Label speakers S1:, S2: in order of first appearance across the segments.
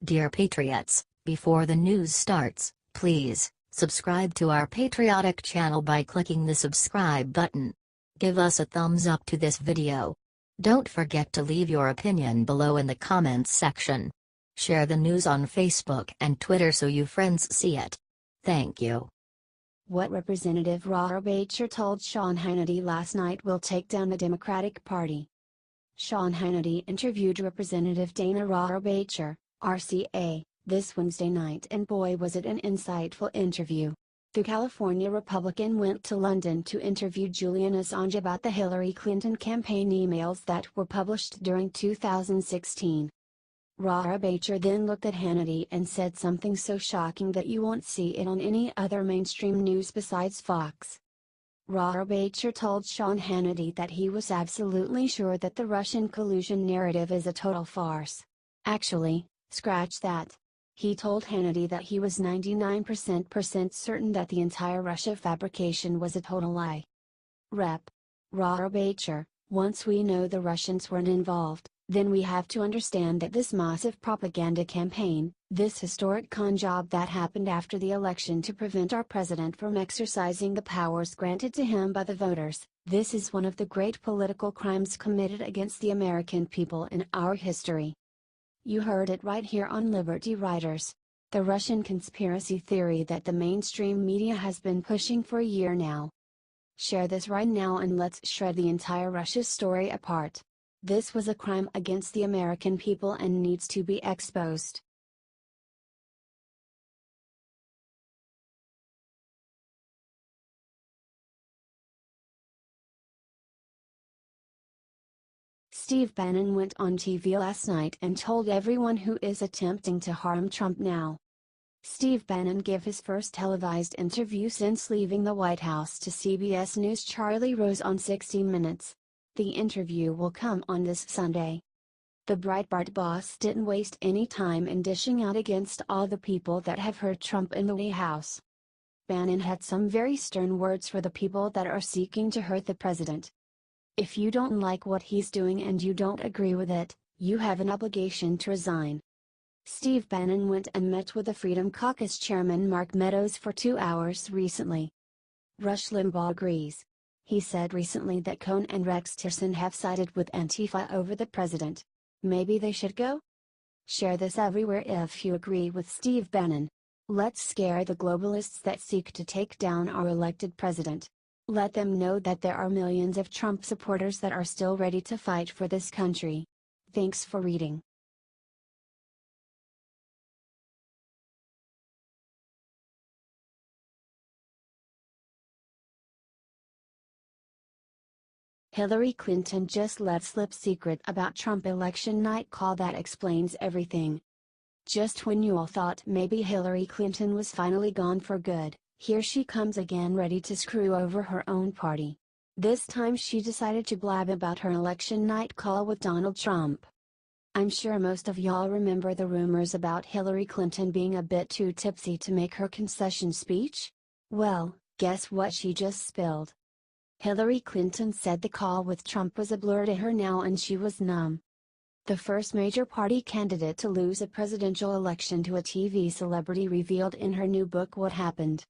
S1: Dear Patriots, before the news starts, please subscribe to our patriotic channel by clicking the subscribe button. Give us a thumbs up to this video. Don't forget to leave your opinion below in the comments section. Share the news on Facebook and Twitter so your friends see it. Thank you.
S2: What Representative Rohrabacher told Sean Hannity last night will take down the Democratic Party. Sean Hannity interviewed Representative Dana Rohrabacher, RCA, this Wednesday night, and boy was it an insightful interview. The California Republican went to London to interview Julian Assange about the Hillary Clinton campaign emails that were published during 2016. Rohrabacher then looked at Hannity and said something so shocking that you won't see it on any other mainstream news besides Fox. Rohrabacher told Sean Hannity that he was absolutely sure that the Russian collusion narrative is a total farce. Actually, scratch that. He told Hannity that he was 99% certain that the entire Russia fabrication was a total lie. Rep. Rohrabacher, once we know the Russians weren't involved, then we have to understand that this massive propaganda campaign, this historic con job that happened after the election to prevent our president from exercising the powers granted to him by the voters, this is one of the great political crimes committed against the American people in our history. You heard it right here on Liberty Writers. The Russian conspiracy theory that the mainstream media has been pushing for a year now. Share this right now and let's shred the entire Russia story apart. This was a crime against the American people and needs to be exposed. Steve Bannon went on TV last night and told everyone who is attempting to harm Trump now. Steve Bannon gave his first televised interview since leaving the White House to CBS News' Charlie Rose on 60 Minutes. The interview will come on this Sunday. The Breitbart boss didn't waste any time in dishing out against all the people that have hurt Trump in the White House. Bannon had some very stern words for the people that are seeking to hurt the president. If you don't like what he's doing and you don't agree with it, you have an obligation to resign. Steve Bannon went and met with the Freedom Caucus chairman Mark Meadows for 2 hours recently. Rush Limbaugh agrees. He said recently that Cohn and Rex Tillerson have sided with Antifa over the president. Maybe they should go? Share this everywhere if you agree with Steve Bannon. Let's scare the globalists that seek to take down our elected president. Let them know that there are millions of Trump supporters that are still ready to fight for this country. Thanks for reading. Hillary Clinton just let slip secret about Trump election night call that explains everything. Just when you all thought maybe Hillary Clinton was finally gone for good, here she comes again ready to screw over her own party. This time she decided to blab about her election night call with Donald Trump. I'm sure most of y'all remember the rumors about Hillary Clinton being a bit too tipsy to make her concession speech? Well, guess what she just spilled? Hillary Clinton said the call with Trump was a blur to her now and she was numb. The first major party candidate to lose a presidential election to a TV celebrity revealed in her new book what happened.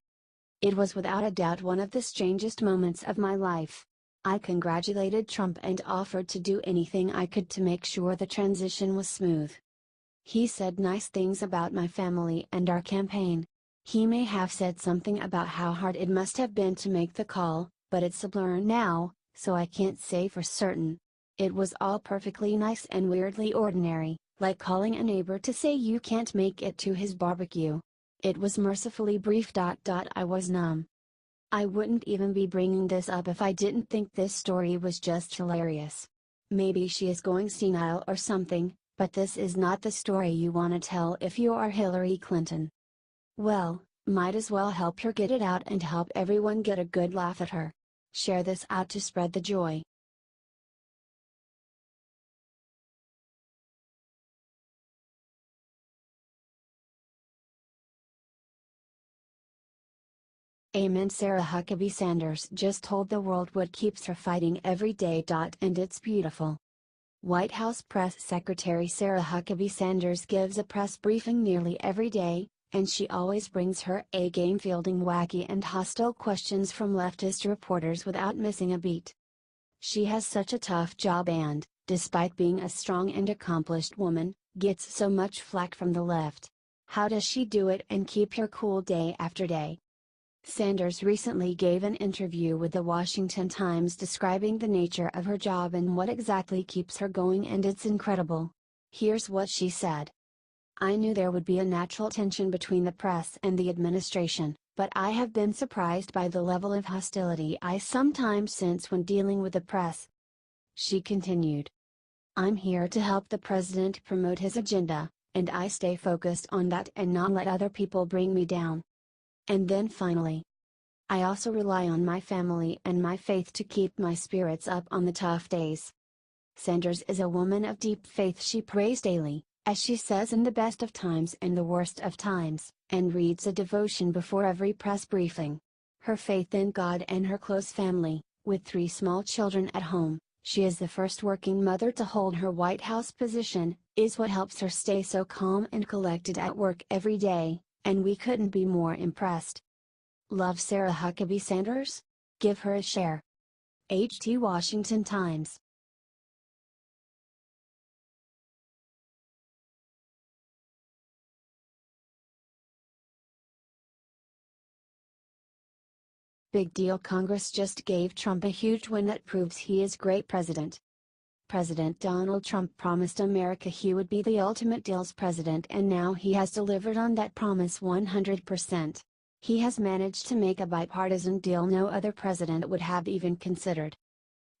S2: It was without a doubt one of the strangest moments of my life. I congratulated Trump and offered to do anything I could to make sure the transition was smooth. He said nice things about my family and our campaign. He may have said something about how hard it must have been to make the call, but it's a blur now, so I can't say for certain. It was all perfectly nice and weirdly ordinary, like calling a neighbor to say you can't make it to his barbecue. It was mercifully brief. I was numb. I wouldn't even be bringing this up if I didn't think this story was just hilarious. Maybe she is going senile or something, but this is not the story you want to tell if you are Hillary Clinton. Well, might as well help her get it out and help everyone get a good laugh at her. Share this out to spread the joy. Amen. Sarah Huckabee Sanders just told the world what keeps her fighting every day. And it's beautiful. White House Press Secretary Sarah Huckabee Sanders gives a press briefing nearly every day, and she always brings her A-game fielding wacky and hostile questions from leftist reporters without missing a beat. She has such a tough job and, despite being a strong and accomplished woman, gets so much flack from the left. How does she do it and keep her cool day after day? Sanders recently gave an interview with the Washington Times describing the nature of her job and what exactly keeps her going, and it's incredible. Here's what she said. I knew there would be a natural tension between the press and the administration, but I have been surprised by the level of hostility I sometimes sense when dealing with the press. She continued. I'm here to help the president promote his agenda, and I stay focused on that and not let other people bring me down. And then finally, I also rely on my family and my faith to keep my spirits up on the tough days. Sanders is a woman of deep faith. She prays daily, as she says, in the best of times and the worst of times, and reads a devotion before every press briefing. Her faith in God and her close family, with 3 small children at home, she is the first working mother to hold her White House position, is what helps her stay so calm and collected at work every day, and we couldn't be more impressed. Love Sarah Huckabee Sanders? Give her a share. HT Washington Times. Big deal. Congress just gave Trump a huge win that proves he is great president. President Donald Trump promised America he would be the ultimate deals president, and now he has delivered on that promise 100%. He has managed to make a bipartisan deal no other president would have even considered.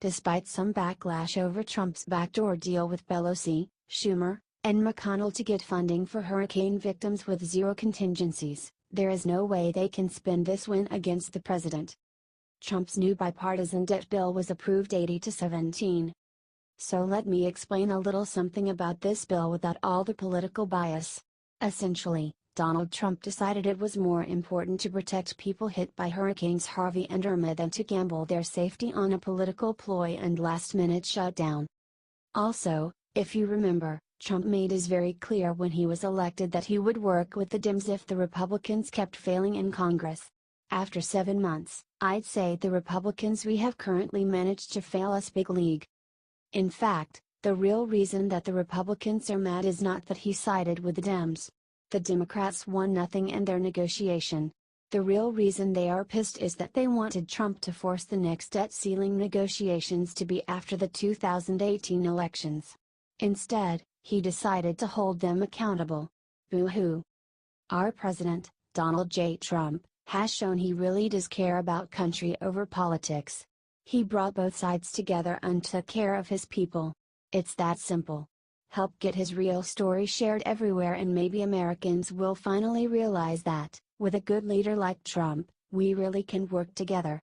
S2: Despite some backlash over Trump's backdoor deal with Pelosi, Schumer, and McConnell to get funding for hurricane victims with zero contingencies, there is no way they can spin this win against the president. Trump's new bipartisan debt bill was approved 80-17. So let me explain a little something about this bill without all the political bias. Essentially, Donald Trump decided it was more important to protect people hit by Hurricanes Harvey and Irma than to gamble their safety on a political ploy and last-minute shutdown. Also, if you remember, Trump made it very clear when he was elected that he would work with the Dems if the Republicans kept failing in Congress. After 7 months, I'd say the Republicans we have currently managed to fail us big league. In fact, the real reason that the Republicans are mad is not that he sided with the Dems. The Democrats won nothing in their negotiation. The real reason they are pissed is that they wanted Trump to force the next debt ceiling negotiations to be after the 2018 elections. Instead, he decided to hold them accountable. Boo-hoo. Our president, Donald J. Trump, has shown he really does care about country over politics. He brought both sides together and took care of his people. It's that simple. Help get his real story shared everywhere, and maybe Americans will finally realize that, with a good leader like Trump, we really can work together.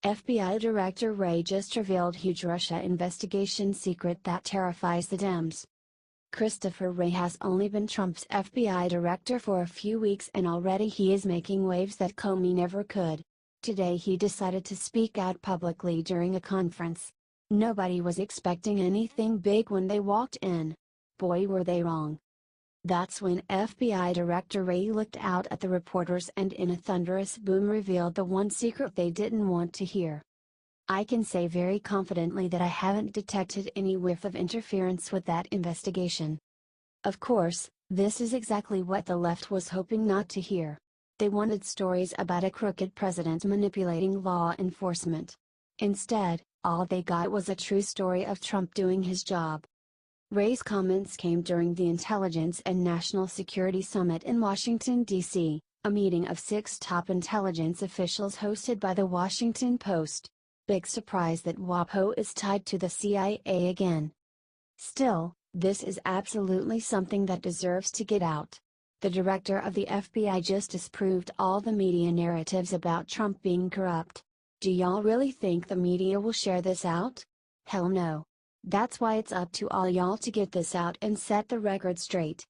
S2: FBI Director Wray just revealed huge Russia investigation secret that terrifies the Dems. Christopher Wray has only been Trump's FBI director for a few weeks, and already he is making waves that Comey never could. Today he decided to speak out publicly during a conference. Nobody was expecting anything big when they walked in. Boy, were they wrong. That's when FBI Director Wray looked out at the reporters and in a thunderous boom revealed the one secret they didn't want to hear. I can say very confidently that I haven't detected any whiff of interference with that investigation. Of course, this is exactly what the left was hoping not to hear. They wanted stories about a crooked president manipulating law enforcement. Instead, all they got was a true story of Trump doing his job. Wray's comments came during the Intelligence and National Security Summit in Washington, D.C., a meeting of 6 top intelligence officials hosted by the Washington Post. Big surprise that WAPO is tied to the CIA again. Still, this is absolutely something that deserves to get out. The director of the FBI just disproved all the media narratives about Trump being corrupt. Do y'all really think the media will share this out? Hell no. That's why it's up to all y'all to get this out and set the record straight.